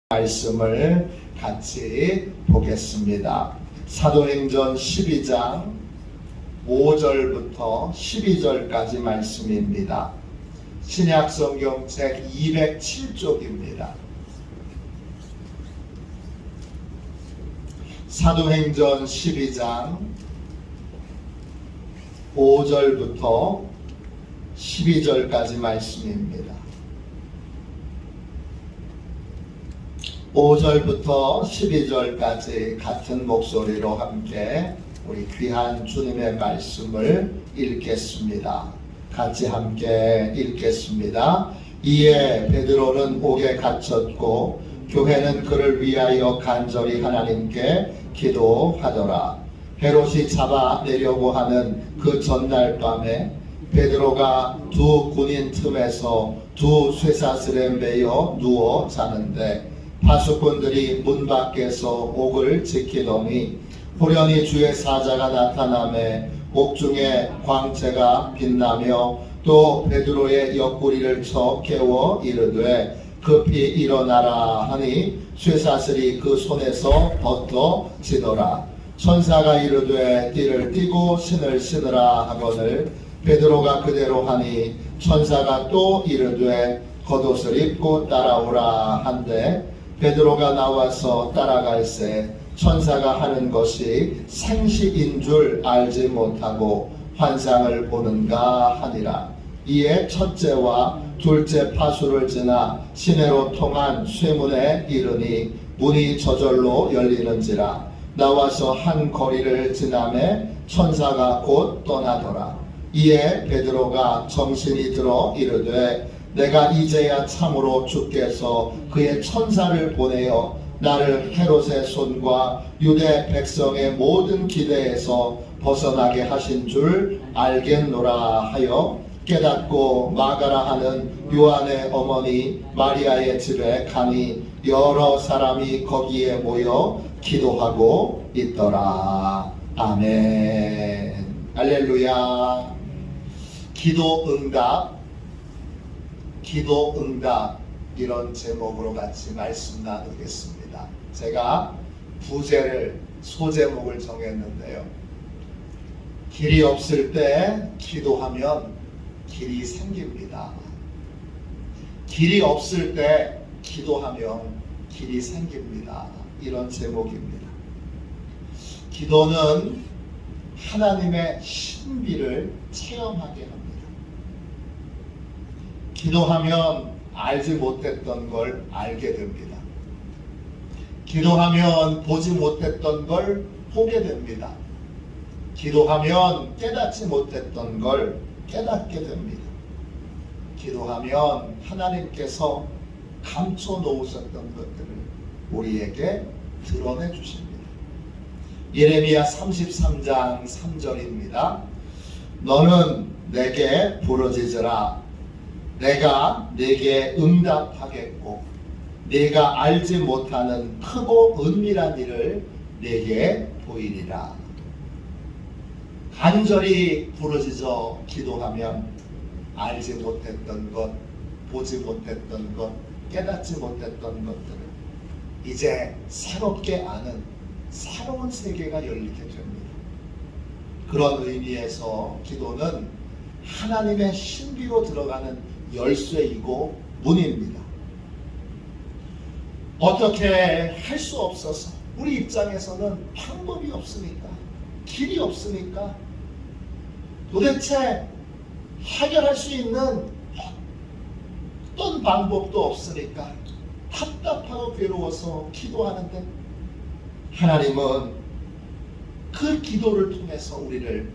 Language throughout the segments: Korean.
말씀을 같이 보겠습니다. 사도행전 12장 5절부터 12절까지 말씀입니다. 신약성경 책 207쪽입니다. 사도행전 12장 5절부터 12절까지 말씀입니다. 5절부터 12절까지 같은 목소리로 함께 우리 귀한 주님의 말씀을 읽겠습니다. 같이 함께 읽겠습니다. 이에 베드로는 옥에 갇혔고 교회는 그를 위하여 간절히 하나님께 기도하더라. 헤롯이 잡아내려고 하는 그 전날 밤에 베드로가 두 군인 틈에서 두 쇠사슬에 매여 누워 자는데 파수꾼들이 문 밖에서 옥을 지키더니 호련히 주의 사자가 나타나매 옥중에 광채가 빛나며 또 베드로의 옆구리를 쳐 깨워 이르되 급히 일어나라 하니 쇠사슬이 그 손에서 벗어지더라. 천사가 이르되 띠를 띠고 신을 신으라 하거늘 베드로가 그대로 하니 천사가 또 이르되 겉옷을 입고 따라오라 한데 베드로가 나와서 따라갈새 천사가 하는 것이 생시인 줄 알지 못하고 환상을 보는가 하니라. 이에 첫째와 둘째 파수를 지나 시내로 통한 쇠문에 이르니 문이 저절로 열리는지라. 나와서 한 거리를 지나매 천사가 곧 떠나더라. 이에 베드로가 정신이 들어 이르되 내가 이제야 참으로 주께서 그의 천사를 보내어 나를 헤롯의 손과 유대 백성의 모든 기대에서 벗어나게 하신 줄 알겠노라 하여 깨닫고 마가라 하는 요한의 어머니 마리아의 집에 가니 여러 사람이 거기에 모여 기도하고 있더라. 아멘. 할렐루야. 기도 응답 이런 제목으로 같이 말씀 나누겠습니다. 제가 부제를 소제목을 정했는데요. 길이 없을 때 기도하면 길이 생깁니다. 길이 없을 때 기도하면 길이 생깁니다. 이런 제목입니다. 기도는 하나님의 신비를 체험하게 합니다. 기도하면 알지 못했던 걸 알게 됩니다. 기도하면 보지 못했던 걸 보게 됩니다. 기도하면 깨닫지 못했던 걸 깨닫게 됩니다. 기도하면 하나님께서 감춰 놓으셨던 것들을 우리에게 드러내 주십니다. 예레미야 33장 3절입니다. 너는 내게 부르짖으라. 내가 네게 응답하겠고 네가 알지 못하는 크고 은밀한 일을 네게 보이리라. 간절히 부르짖어 기도하면 알지 못했던 것, 보지 못했던 것, 깨닫지 못했던 것들을 이제 새롭게 아는 새로운 세계가 열리게 됩니다. 그런 의미에서 기도는 하나님의 신비로 들어가는 열쇠이고 문입니다. 어떻게 할 수 없어서 우리 입장에서는 방법이 없으니까, 길이 없으니까, 도대체 해결할 수 있는 어떤 방법도 없으니까 답답하고 괴로워서 기도하는데 하나님은 그 기도를 통해서 우리를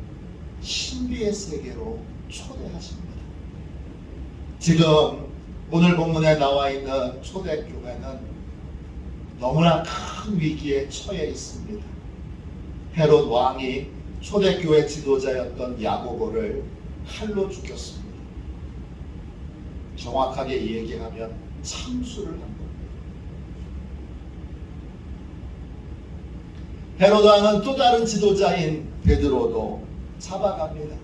신비의 세계로 초대하십니다. 지금 오늘 본문에 나와 있는 초대교회는 너무나 큰 위기에 처해 있습니다. 헤롯 왕이 초대교회 지도자였던 야고보를 칼로 죽였습니다. 정확하게 얘기하면 참수를 한 겁니다. 헤롯 왕은 또 다른 지도자인 베드로도 잡아갑니다.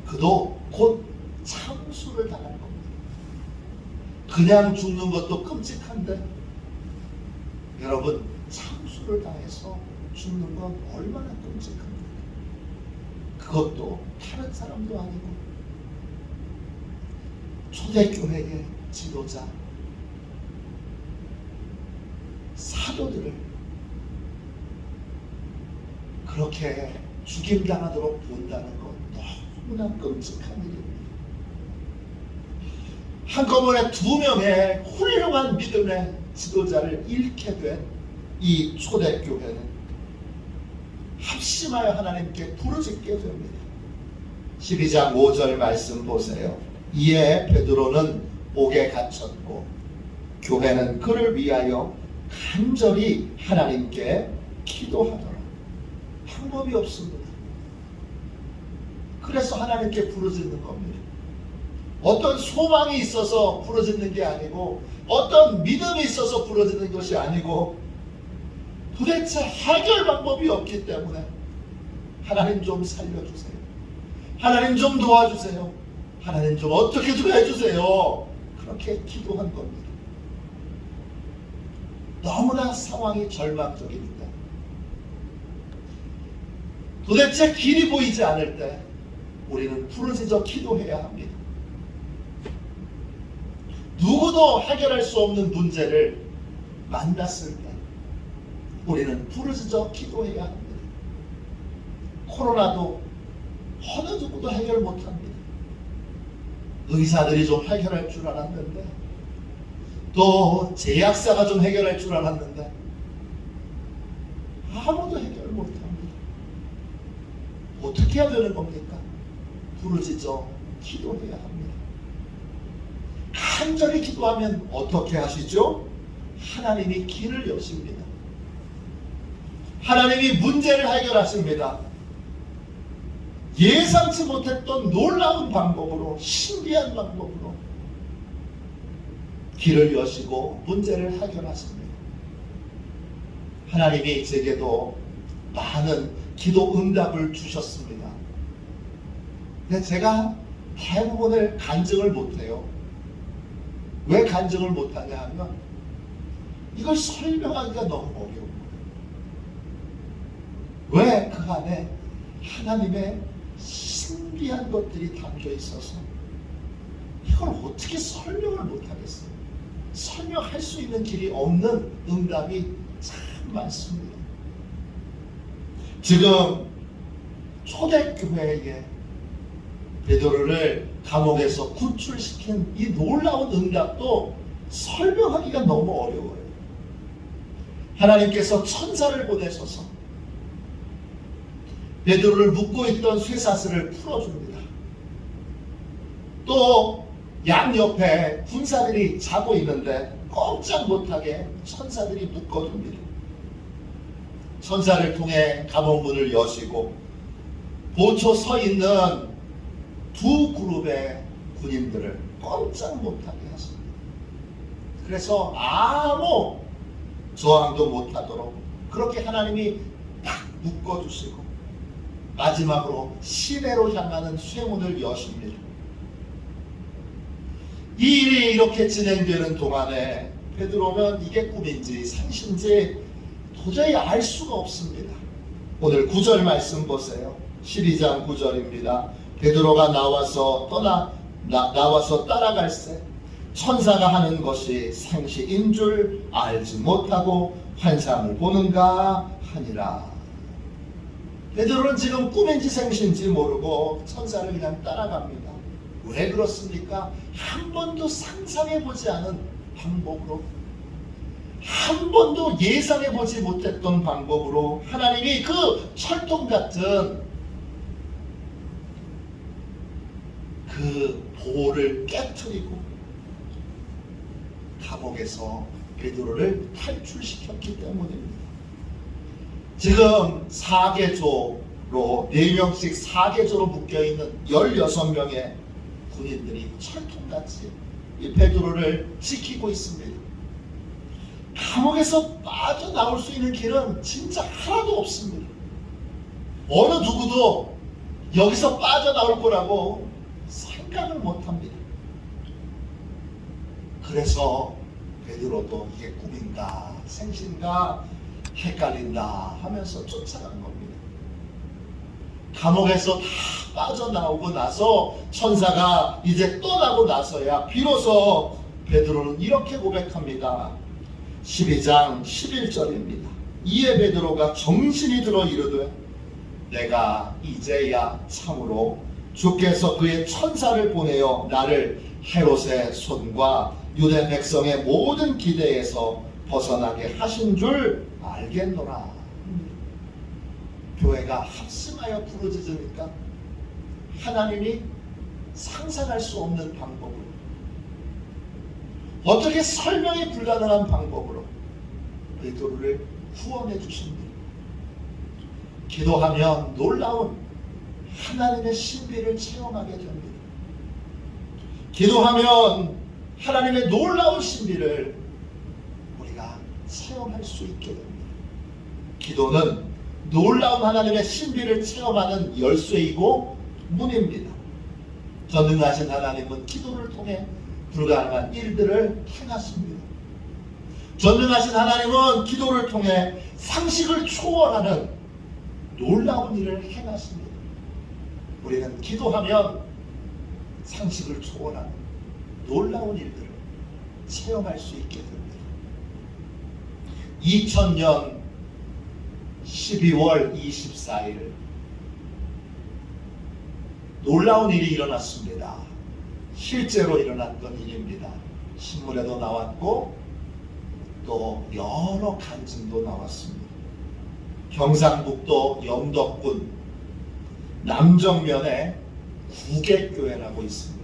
그도 곧 참수를 당할 겁니다. 그냥 죽는 것도 끔찍한데 여러분, 창수를 당해서 죽는 건 얼마나 끔찍합니까? 그것도 다른 사람도 아니고 초대교회의 지도자 사도들을 그렇게 죽임당하도록 본다는 건 너무나 끔찍한 일입니다. 한꺼번에 2명의 훌륭한 믿음의 지도자를 잃게 된 이 초대교회는 합심하여 하나님께 부르짖게 됩니다. 12장 5절 말씀 보세요. 이에 베드로는 옥에 갇혔고 교회는 그를 위하여 간절히 하나님께 기도하더라. 방법이 없습니다. 그래서 하나님께 부르짖는 겁니다. 어떤 소망이 있어서 부르짖는 게 아니고, 어떤 믿음이 있어서 부르짖는 것이 아니고, 도대체 해결 방법이 없기 때문에 하나님 좀 살려주세요. 하나님 좀 도와주세요. 하나님 좀 어떻게 좀 해주세요. 그렇게 기도한 겁니다. 너무나 상황이 절망적입니다. 도대체 길이 보이지 않을 때 우리는 부르짖어 기도해야 합니다. 누구도 해결할 수 없는 문제를 만났을 때 우리는 부르짖어 기도해야 합니다. 코로나도 어느 누구도 해결 못합니다. 의사들이 좀 해결할 줄 알았는데, 또 제약사가 좀 해결할 줄 알았는데 아무도 해결 못합니다. 어떻게 해야 되는 겁니까? 부르짖어 기도해야 합니다. 간절히 기도하면 어떻게 하시죠? 하나님이 길을 여십니다. 하나님이 문제를 해결하십니다. 예상치 못했던 놀라운 방법으로, 신비한 방법으로 길을 여시고 문제를 해결하십니다. 하나님이 제게도 많은 기도 응답을 주셨습니다. 근데 제가 대부분을 간증을 못해요. 왜 간증을 못하냐 하면 이걸 설명하기가 너무 어려운 거예요. 왜? 그 안에 하나님의 신비한 것들이 담겨 있어서 이걸 어떻게 설명을 못하겠어요. 설명할 수 있는 길이 없는 응답이 참 많습니다. 지금 초대교회에 베드로를 감옥에서 구출시킨 이 놀라운 응답도 설명하기가 너무 어려워요. 하나님께서 천사를 보내셔서 베드로를 묶고 있던 쇠사슬을 풀어줍니다. 또 양옆에 군사들이 자고 있는데 꼼짝 못하게 천사들이 묶어줍니다. 천사를 통해 감옥문을 여시고 보초 서 있는 2 그룹의 군인들을 꼼짝 못하게 하십니다. 그래서 아무 저항도 못하도록 그렇게 하나님이 딱 묶어주시고 마지막으로 시내로 향하는 쇠문을 여십니다. 이 일이 이렇게 진행되는 동안에 베드로는 이게 꿈인지 상신지 도저히 알 수가 없습니다. 오늘 9절 말씀 보세요. 12장 9절입니다. 베드로가 나와서 따라갈새 천사가 하는 것이 생시인 줄 알지 못하고 환상을 보는가 하니라. 베드로는 지금 꿈인지 생시인지 모르고 천사를 그냥 따라갑니다. 왜 그렇습니까? 한 번도 상상해보지 않은 방법으로, 한 번도 예상해보지 못했던 방법으로 하나님이 그 철통 같은 그 보호를 깨트리고 감옥에서 베드로를 탈출시켰기 때문입니다. 지금 4개조로 4명씩 4개조로 묶여있는 16명의 군인들이 철통같이 이 베드로를 지키고 있습니다. 감옥에서 빠져나올 수 있는 길은 진짜 하나도 없습니다. 어느 누구도 여기서 빠져나올 거라고 생각을 못합니다. 그래서 베드로도 이게 꿈인가 생신가 헷갈린다 하면서 쫓아간 겁니다. 감옥에서 다 빠져나오고 나서 천사가 이제 떠나고 나서야 비로소 베드로는 이렇게 고백합니다. 12장 11절입니다. 이에 베드로가 정신이 들어 이르되 내가 이제야 참으로 주께서 그의 천사를 보내어 나를 헤롯의 손과 유대 백성의 모든 기대에서 벗어나게 하신 줄 알겠노라. 교회가 합심하여 부르짖으니까 하나님이 상상할 수 없는 방법으로, 어떻게 설명이 불가능한 방법으로 베드로를 구원해 주십니다. 기도하면 놀라운 하나님의 신비를 체험하게 됩니다. 기도하면 하나님의 놀라운 신비를 우리가 체험할 수 있게 됩니다. 기도는 놀라운 하나님의 신비를 체험하는 열쇠이고 문입니다. 전능하신 하나님은 기도를 통해 불가능한 일들을 행하십니다. 전능하신 하나님은 기도를 통해 상식을 초월하는 놀라운 일을 행하십니다. 우리는 기도하면 상식을 초월하는 놀라운 일들을 체험할 수 있게 됩니다. 2000년 12월 24일 놀라운 일이 일어났습니다. 실제로 일어났던 일입니다. 신문에도 나왔고 또 여러 간증도 나왔습니다. 경상북도 영덕군 남정면에 구객교회라고 있습니다.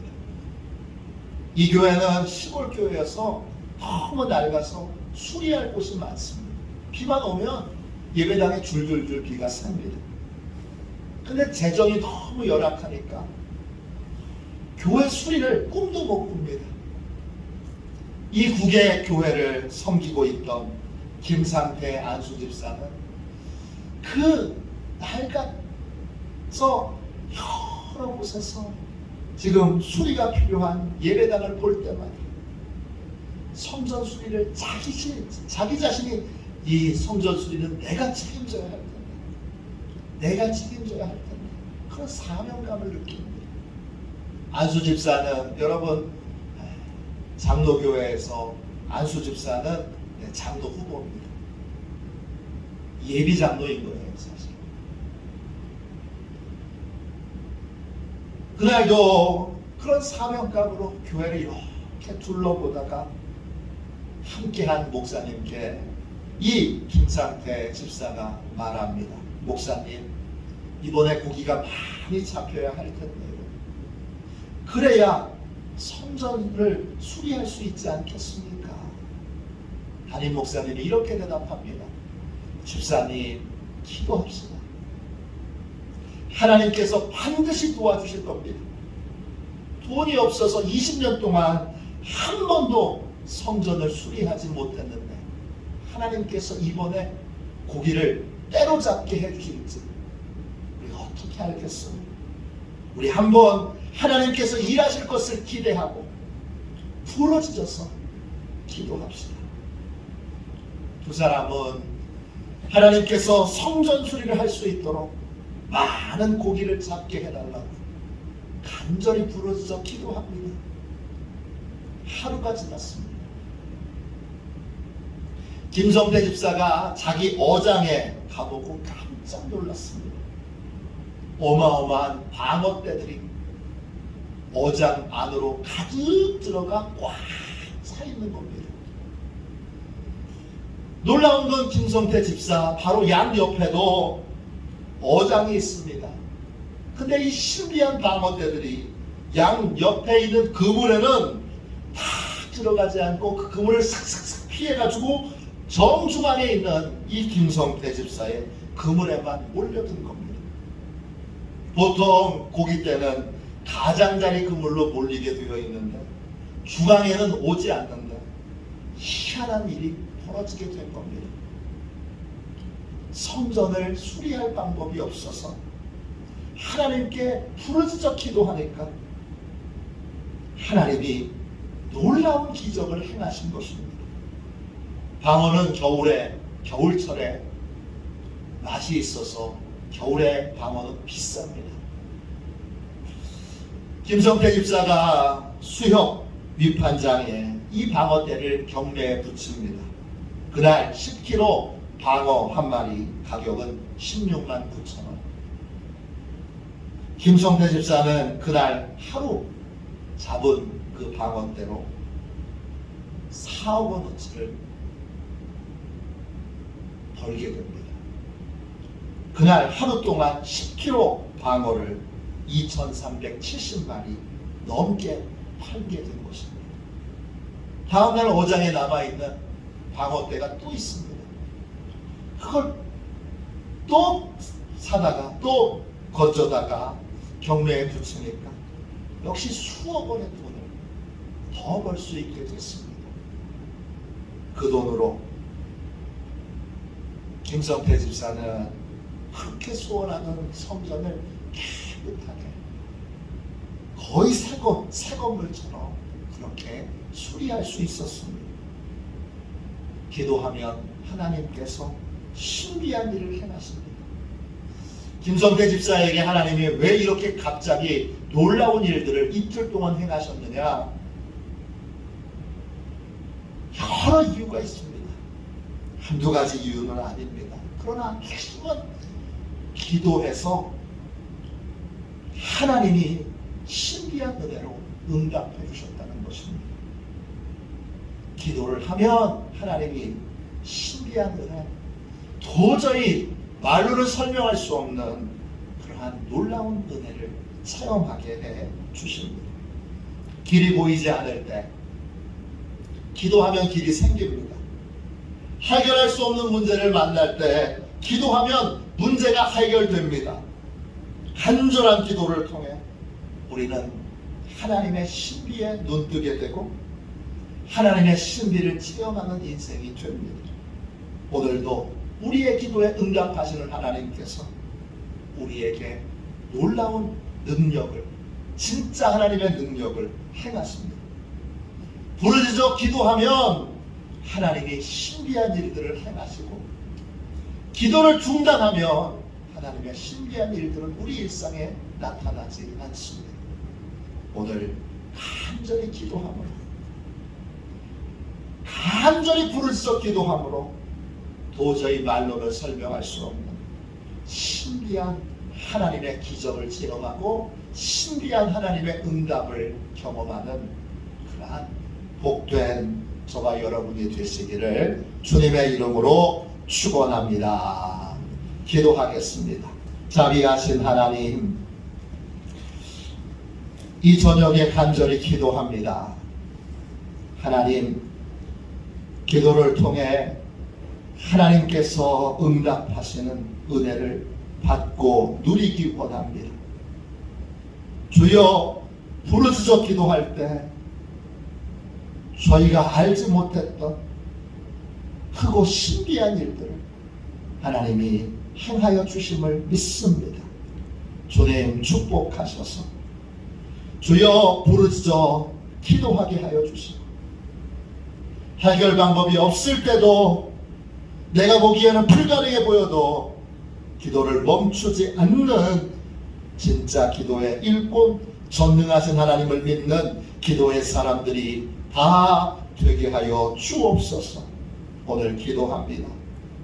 이 교회는 시골 교회여서 너무 낡아서 수리할 곳이 많습니다. 비만 오면 예배당에 줄줄줄 비가 삽니다. 근데 재정이 너무 열악하니까 교회 수리를 꿈도 못 꿉니다. 이 국의 교회를 섬기고 있던 김상태 안수집사는 그 낡아서 여러 곳에서 지금 수리가 필요한 예배당을 볼 때마다 성전 수리를 자기 자신이 이 성전 수리는 내가 책임져야 할 텐데, 내가 책임져야 할 텐데 그런 사명감을 느낍니다. 안수집사는 여러분 장로교회에서 안수집사는 장로 후보입니다. 예비 장로인 거예요, 사실. 그날도 그런 사명감으로 교회를 이렇게 둘러보다가 함께한 목사님께 이 김상태 집사가 말합니다. 목사님, 이번에 고기가 많이 잡혀야 할 텐데요. 그래야 성전을 수리할 수 있지 않겠습니까? 담임 목사님이 이렇게 대답합니다. 집사님, 기도합시다. 하나님께서 반드시 도와주실 겁니다. 돈이 없어서 20년 동안 한 번도 성전을 수리하지 못했는데 하나님께서 이번에 고기를 때로잡게 해주실지 우리가 어떻게 알겠어요? 우리 한번 하나님께서 일하실 것을 기대하고 부러지셔서 기도합시다. 두 사람은 하나님께서 성전 수리를 할 수 있도록 많은 고기를 잡게 해달라고 간절히 부르짖어 기도합니다. 하루가 지났습니다. 김성태 집사가 자기 어장에 가보고 깜짝 놀랐습니다. 어마어마한 방어떼들이 어장 안으로 가득 들어가 꽉 차 있는 겁니다. 놀라운 건 김성태 집사 바로 양 옆에도 어장이 있습니다. 근데 이 신비한 방어떼들이 양 옆에 있는 그물에는 다 들어가지 않고 그 그물을 싹싹싹 피해가지고 정중앙에 있는 이 김성태 집사의 그물에만 몰려든 겁니다. 보통 고깃대는 가장자리 그물로 몰리게 되어 있는데 중앙에는 오지 않는데 희한한 일이 벌어지게 된 겁니다. 성전을 수리할 방법이 없어서 하나님께 부르짖어 기도하니까 하나님이 놀라운 기적을 행하신 것입니다. 방어는 겨울철에 맛이 있어서 겨울에 방어는 비쌉니다. 김성태 집사가 수협 위판장에 이 방어대를 경매에 붙입니다. 그날 10kg 방어 한 마리 가격은 16만 9천 원. 김성태 집사는 그날 하루 잡은 그 방어대로 4억 원어치를 벌게 됩니다. 그날 하루 동안 10kg 방어를 2,370마리 넘게 팔게 된 것입니다. 다음날 어장에 남아있는 방어대가 또 있습니다. 그걸 또 사다가 또 거저다가 경매에 붙이니까 역시 수억 원의 돈을 더 벌 수 있게 됐습니다. 그 돈으로 김성태 집사는 그렇게 소원하던 성전을 깨끗하게 거의 새 건물처럼 그렇게 수리할 수 있었습니다. 기도하면 하나님께서 신비한 일을 행하십니다. 김성태 집사에게 하나님이 왜 이렇게 갑자기 놀라운 일들을 이틀 동안 행하셨느냐? 여러 이유가 있습니다. 한두 가지 이유는 아닙니다. 그러나 핵심은 기도해서 하나님이 신비한 은혜로 응답해 주셨다는 것입니다. 기도를 하면 하나님이 신비한 은혜, 도저히 말로는 설명할 수 없는 그러한 놀라운 은혜를 체험하게 해 주십니다. 길이 보이지 않을 때 기도하면 길이 생깁니다. 해결할 수 없는 문제를 만날 때 기도하면 문제가 해결됩니다. 간절한 기도를 통해 우리는 하나님의 신비에 눈뜨게 되고 하나님의 신비를 체험하는 인생이 됩니다. 오늘도 우리의 기도에 응답하시는 하나님께서 우리에게 놀라운 능력을, 진짜 하나님의 능력을 행하십니다. 부르짖어 기도하면 하나님이 신비한 일들을 행하시고, 기도를 중단하면 하나님의 신비한 일들은 우리 일상에 나타나지 않습니다. 오늘 간절히 기도함으로, 간절히 부르짖어 기도함으로 도저히 말로는 설명할 수 없는 신비한 하나님의 기적을 체험하고 신비한 하나님의 응답을 경험하는 그러한 복된 저와 여러분이 되시기를 주님의 이름으로 축원합니다. 기도하겠습니다. 자비하신 하나님, 이 저녁에 간절히 기도합니다. 하나님, 기도를 통해 하나님께서 응답하시는 은혜를 받고 누리기 원합니다. 주여, 부르짖어 기도할 때 저희가 알지 못했던 크고 신비한 일들을 하나님이 행하여 주심을 믿습니다. 주님 축복하셔서 주여 부르짖어 기도하게 하여 주시고, 해결 방법이 없을 때도 내가 보기에는 불가능해 보여도 기도를 멈추지 않는 진짜 기도의 일꾼, 전능하신 하나님을 믿는 기도의 사람들이 다 되게 하여 주옵소서. 오늘 기도합니다.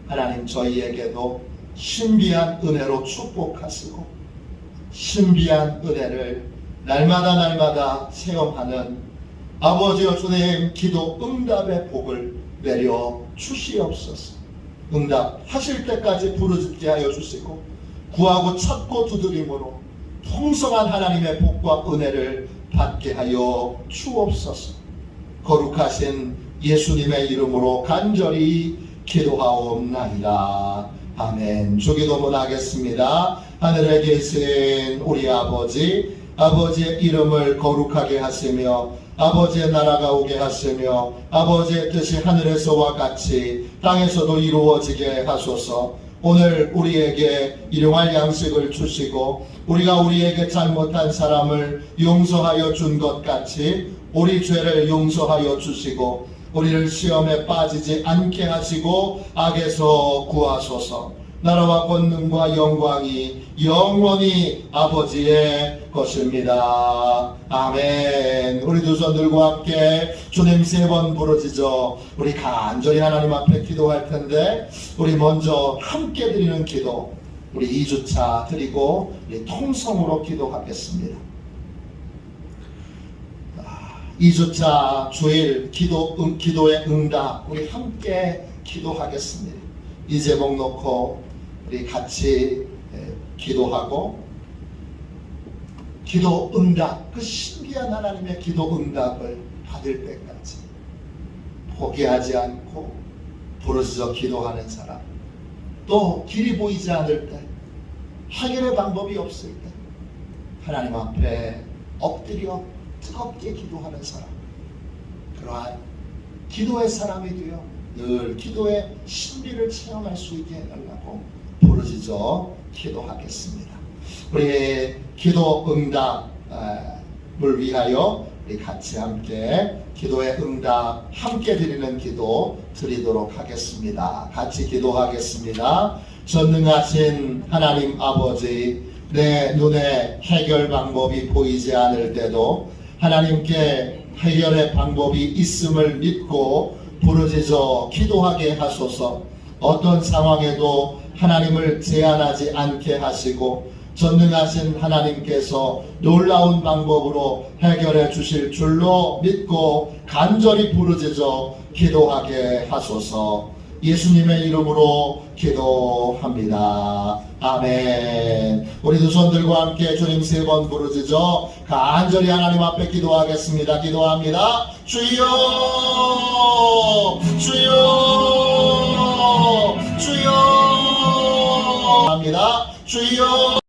하나님, 저희에게도 신비한 은혜로 축복하시고 신비한 은혜를 날마다 체험하는 아버지여 주님, 기도 응답의 복을 내려 주시옵소서. 응답하실 때까지 부르짖게 하여 주시고, 구하고 찾고 두드림으로 풍성한 하나님의 복과 은혜를 받게 하여 주옵소서. 거룩하신 예수님의 이름으로 간절히 기도하옵나이다. 아멘. 주기도문 하겠습니다. 하늘에 계신 우리 아버지, 아버지의 이름을 거룩하게 하시며 아버지의 나라가 오게 하시며 아버지의 뜻이 하늘에서와 같이 땅에서도 이루어지게 하소서. 오늘 우리에게 일용할 양식을 주시고 우리가 우리에게 잘못한 사람을 용서하여 준 것 같이 우리 죄를 용서하여 주시고 우리를 시험에 빠지지 않게 하시고 악에서 구하소서. 나라와 권능과 영광이 영원히 아버지의 것입니다. 아멘. 우리 두 손 들고 함께 주님 3번 부르짖어 우리 간절히 하나님 앞에 기도할 텐데, 우리 먼저 함께 드리는 기도, 우리 2주차 드리고 우리 통성으로 기도하겠습니다. 2주차 주일 기도의 응답, 우리 함께 기도하겠습니다. 이 제목 놓고 우리 같이 기도하고, 기도 응답, 그 신기한 하나님의 기도 응답을 받을 때까지 포기하지 않고 부르짖어 기도하는 사람, 또 길이 보이지 않을 때, 해결의 방법이 없을 때 하나님 앞에 엎드려 뜨겁게 기도하는 사람, 그러한 기도의 사람이 되어 늘 기도의 신비를 체험할 수 있게 해달라고 부르짖어 기도하겠습니다. 우리 기도 응답을 위하여 우리 같이 함께 기도의 응답 함께 드리는 기도 드리도록 하겠습니다. 같이 기도하겠습니다. 전능하신 하나님 아버지, 내 눈에 해결 방법이 보이지 않을 때도 하나님께 해결의 방법이 있음을 믿고 부르짖어 기도하게 하소서. 어떤 상황에도 하나님을 제한하지 않게 하시고 전능하신 하나님께서 놀라운 방법으로 해결해 주실 줄로 믿고 간절히 부르짖어 기도하게 하소서. 예수님의 이름으로 기도합니다. 아멘. 우리 두 손 들고 함께 주님 3번 부르짖어 간절히 하나님 앞에 기도하겠습니다. 기도합니다. 주여, 주여, 주여 합니다. 주여.